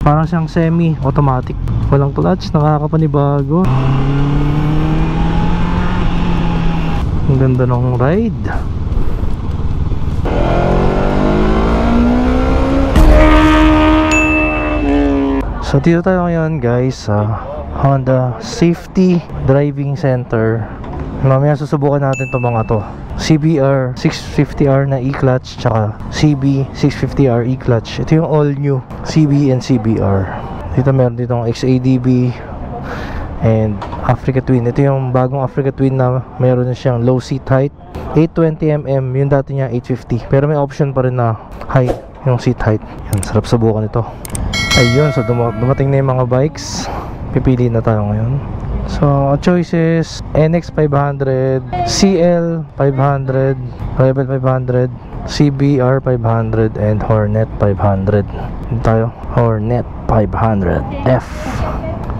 Parang siyang semi-automatic. Walang clutch, nakakapanibago. Ang ganda ng ride. So dito tayo ngayon guys sa Honda Safety Driving Center. Mamaya susubukan natin itong mga to, CBR 650R na e-clutch tsaka CB 650R e-clutch. Ito yung all new CB and CBR. Dito meron ditong XADB and Africa Twin. Ito yung bagong Africa Twin na meron na siyang low seat height 820mm, yung dati niya 850, pero may option pa rin na high yung seat height. Yan, sarap subukan ito. Ayun, so dumating na yung mga bikes. Pipili na tayo ngayon. So, choices: NX 500, CL 500, Rebel 500, CBR 500, and Hornet 500. Dito tayo, Hornet 500 F.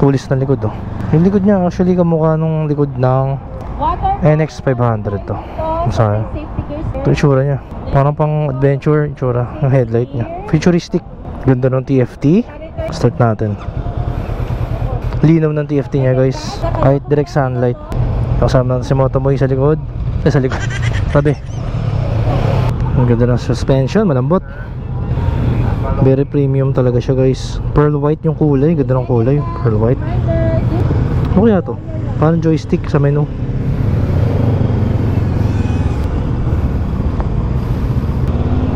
Tulis na likod, oh. Yung likod niya actually kamukha nung likod ng NX 500 to. Masaya. Ito itsura niya, parang pang adventure itsura ng headlight niya. Futuristic. Ganda ng TFT. Start natin. Linaw ng TFT niya guys, kahit direct sunlight. Kasama natin si Motomoy sa likod. Sa likod, tabi. Ang ganda ng suspension, malambot. Very premium talaga siya guys. Pearl white yung kulay, ganda ng kulay. Pearl white. Ano kaya to? Parang joystick sa menu.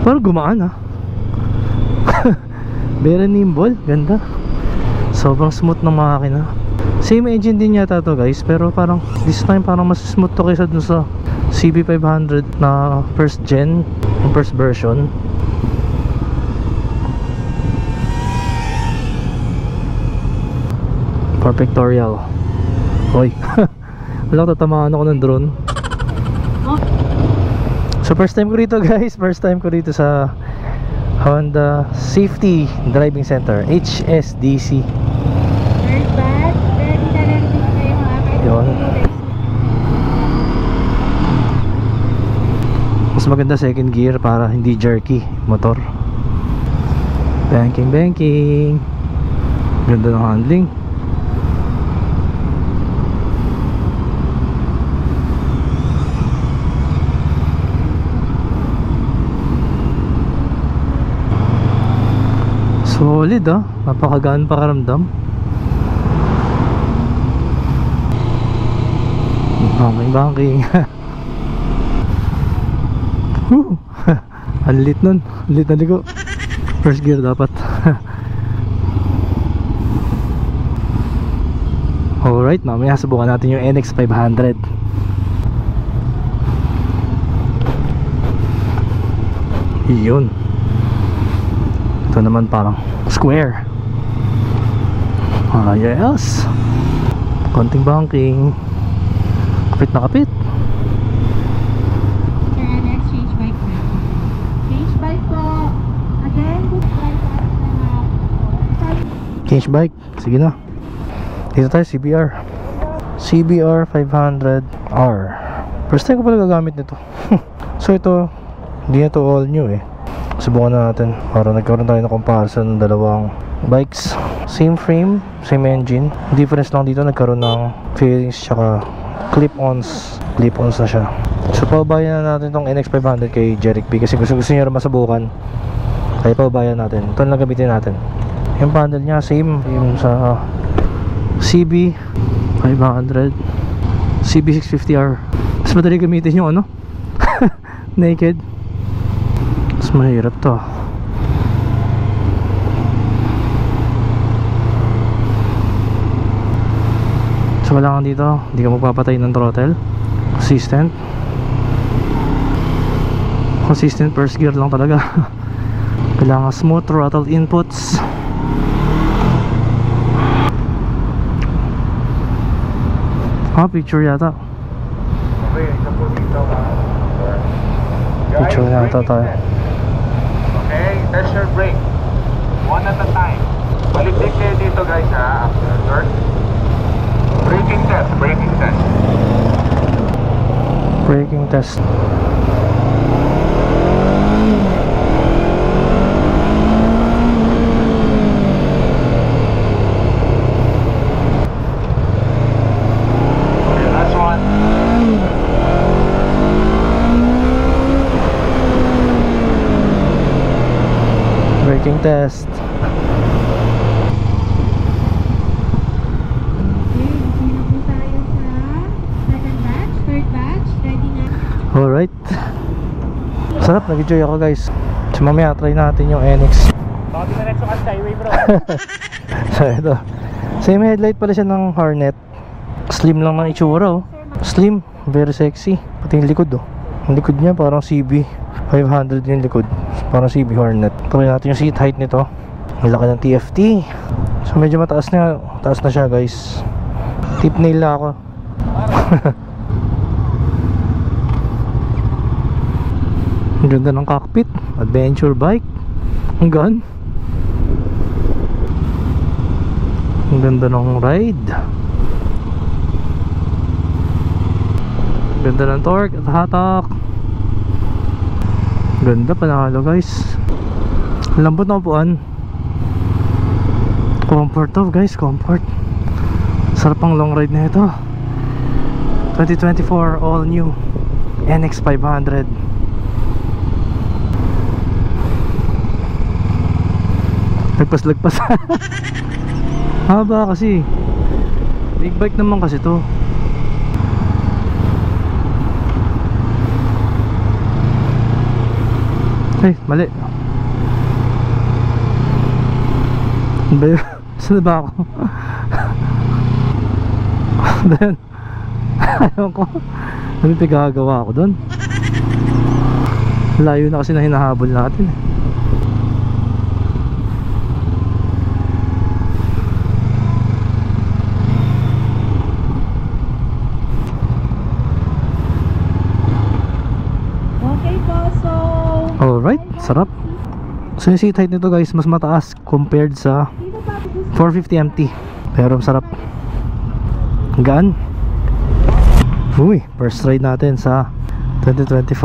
Parang gumaan ha. Very nimble, ganda. Sobrang smooth ng makina. Same engine din yata to guys, pero parang this time parang mas smooth to kaysa dun sa CB500 na first gen, yung first version. Perfectorial. Hoy. Wala ko, tatamaan ako ng drone. So first time ko rito guys, first time ko rito sa Honda Safety Driving Center, HSDC. Yun. Mas maganda second gear para hindi jerky motor. Banking, banking. Ganda ng handling. Solid ah, napakagaan pakaramdam. Banking. Ang lit nun, lit na ligo. First gear dapat. Alright, mamaya subukan natin yung NX 500. Yun. Ito naman parang square. Yes. Konting banking. Kapit na kapit. Next, change bike na. Change bike po. Again, Change bike. Sige na. Dito tayo, CBR. CBR 500R. First time ko pala gagamit nito. So ito, hindi na to all new eh. Subukan na natin para nagkaroon tayo ng comparison ng dalawang bikes. Same frame, same engine. Difference lang dito, nagkaroon ng fairings tsaka clip-ons. Clip-ons na siya. So paubayan na natin tong NX500 kay Jeric B kasi gusto niya rin masubukan. Kaya paubayan natin. Ito lang gamitin natin. Yung panel niya same yung sa CB500, CB650R. Mas madali gamitin yung ano naked. Mas mahirap to. So wala kang dito, hindi ka magpapatay ng throttle. Consistent first gear lang talaga. Kailangan smooth throttle inputs. Picture yata. Picture yata tayo. Okay, test your brake. One at a time. Balik-lik kayo dito guys ha, after. Braking test, braking test. Braking test. test. Alright. Sarap, nag-enjoy ako guys. So mamaya try natin yung NX. Baka dinaretso ka sa highway bro. So ito, same headlight pala siya ng Hornet. Slim lang ng itsura oh. Slim, very sexy. Pati yung likod oh. Yung likod niya parang CB 500 yung likod. Parang CB Hornet. Try natin yung seat height nito. Ang laki ng TFT. So medyo mataas na. Taas na siya guys. Tip nail na ako. Ang ganda ng cockpit. Adventure bike. Ang gaan. Ang ganda ng ride. Ganda ng torque at hatak. Ganda, panalo guys. Lambot na upuan. Comfort to guys, comfort. Sarap ang long ride na ito. 2024 all new NX 500. Lagpas-lagpas. Haba kasi. Big bike naman kasi to. Ay, mali. Saan ba ako? Doon. Ayaw ko. Ano pinagagawa ako doon? Layo na kasi na hinahabol natin. Alright, sarap. So yung seat height nito guys, mas mataas compared sa 450 MT. Pero sarap. Gaan. Uy, first ride natin sa 2024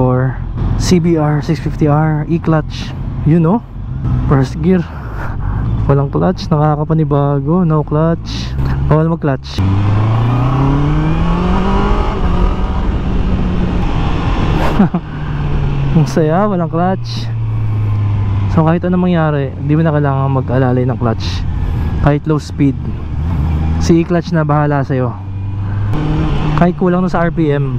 CBR 650R E-clutch. You know, first gear. Walang clutch, nakakapanibago. No clutch. Bawal mag-clutch. Ang saya, walang clutch. So kahit anong mangyari, hindi mo na kailangan mag-alalay ng clutch. Kahit low speed, si E-clutch na bahala sa'yo. Kahit kulang na sa RPM,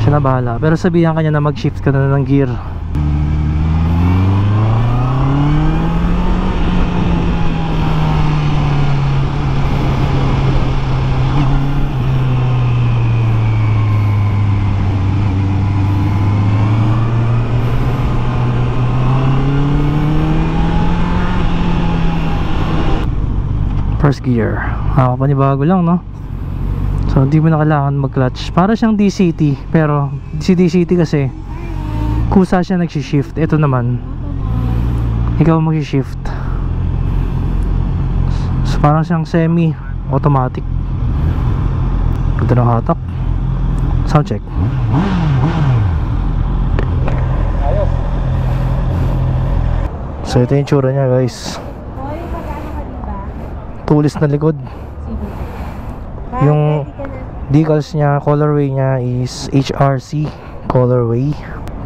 siya na bahala. Pero sabihan ka niya na mag-shift ka na ng gear. First gear. Panibago lang no. So hindi mo na kailangan mag-clutch. Para siyang DCT. Pero si DCT kasi kusa siya nag-shift. Ito naman ikaw mag-shift. So parang siyang semi-automatic. Ito ng hatak. Sound check. So ito yung tsura niya guys. Tulis na likod. Yung decals niya, colorway niya is HRC colorway.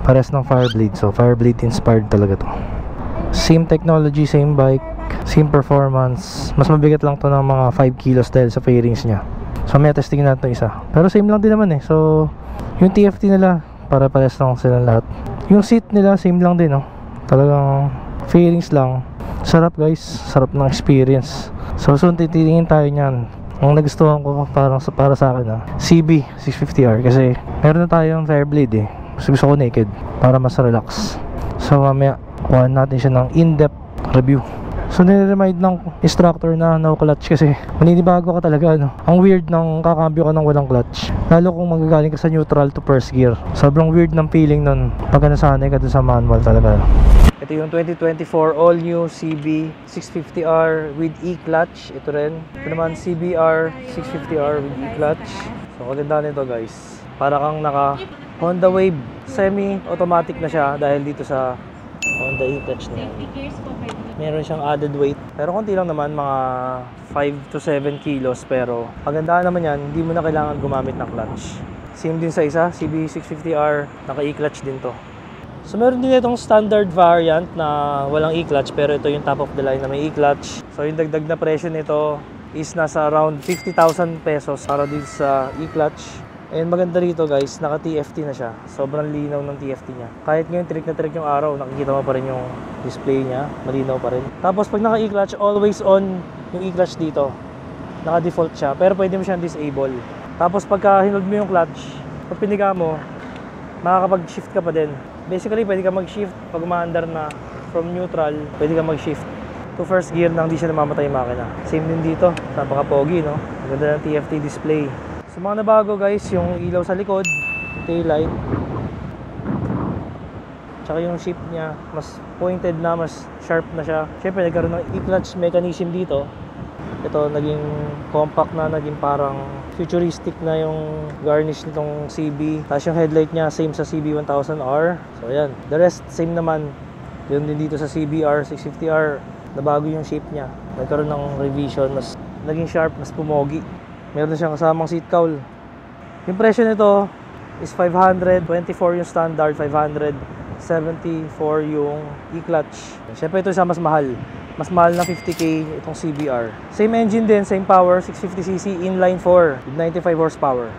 Pares ng Fireblade. So Fireblade inspired talaga to. Same technology, same bike, same performance. Mas mabigat lang to ng mga 5 kilos dahil sa fairings niya. So may testing natin isa. Pero same lang din naman eh. So yung TFT nila, para-pares lang sila lahat. Yung seat nila, same lang din, no? Talagang fairings lang. Sarap guys, sarap ng experience. So soon titingin tayo niyan. Ang nagustuhan ko para sa akin CB 650R kasi meron na tayong Fireblade eh. Gusto ko naked para mas relax. So mamaya kuha natin siya ng in-depth review. So nire-remind ng instructor na no clutch kasi maninibago ka talaga no. Ang weird ng kakambyo ka ng walang clutch. Lalo kung magagaling ka sa neutral to first gear. Sobrang weird ng feeling nun pag nasanay ka dun sa manual talaga. Ito yung 2024 all new CB 650R with E-clutch. Ito rin. Ito naman CBR 650R with E-clutch. So maganda nito guys. Para kang naka Honda Wave. Semi-automatic na siya dahil dito sa Honda E-clutch na yan. Meron siyang added weight. Pero konti lang naman, mga 5 to 7 kilos. Pero maganda naman yan, hindi mo na kailangan gumamit ng clutch. Same din sa isa, CB 650R. Naka E-clutch din to. So meron din itong standard variant na walang e-clutch, pero ito yung top of the line na may e-clutch. So yung dagdag na presyo nito is nasa around 50,000 pesos para din sa e-clutch. And maganda rito guys, naka TFT na siya. Sobrang linaw ng TFT niya. Kahit ngayon trick na trick yung araw, nakikita mo pa rin yung display niya, malinaw pa rin. Tapos pag naka e-clutch, always on yung e-clutch dito. Naka default siya, pero pwede mo siyang disable. Tapos pagka hinold mo yung clutch, pag piniga mo, makakapag-shift ka pa din. Basically, pwede ka mag-shift pag umaandar na from neutral, pwede ka mag-shift to first gear nang di siya namamatay yung makina. Same din dito, napaka-pogi, no? Maganda ng TFT display. So mga nabago guys, yung ilaw sa likod, yung tail light, tsaka yung shape niya, mas pointed na, mas sharp na siya. Siyempre, nagkaroon ng e-clutch mechanism dito. Ito, naging compact na, naging parang futuristic na yung garnish nitong CB. Tapos yung headlight niya, same sa CB1000R. So ayan, the rest same naman. Yun din dito sa CBR 650R, nabago yung shape niya. Nagkaroon ng revision, mas naging sharp, mas pumogi. Meron siyang kasamang seat cowl. Yung presyo nito is 524 yung standard, 574 yung e-clutch. Siyempre ito isa mas mahal. Mas mahal na 50k itong CBR. Same engine din, same power, 650cc, inline 4 with 95 horsepower.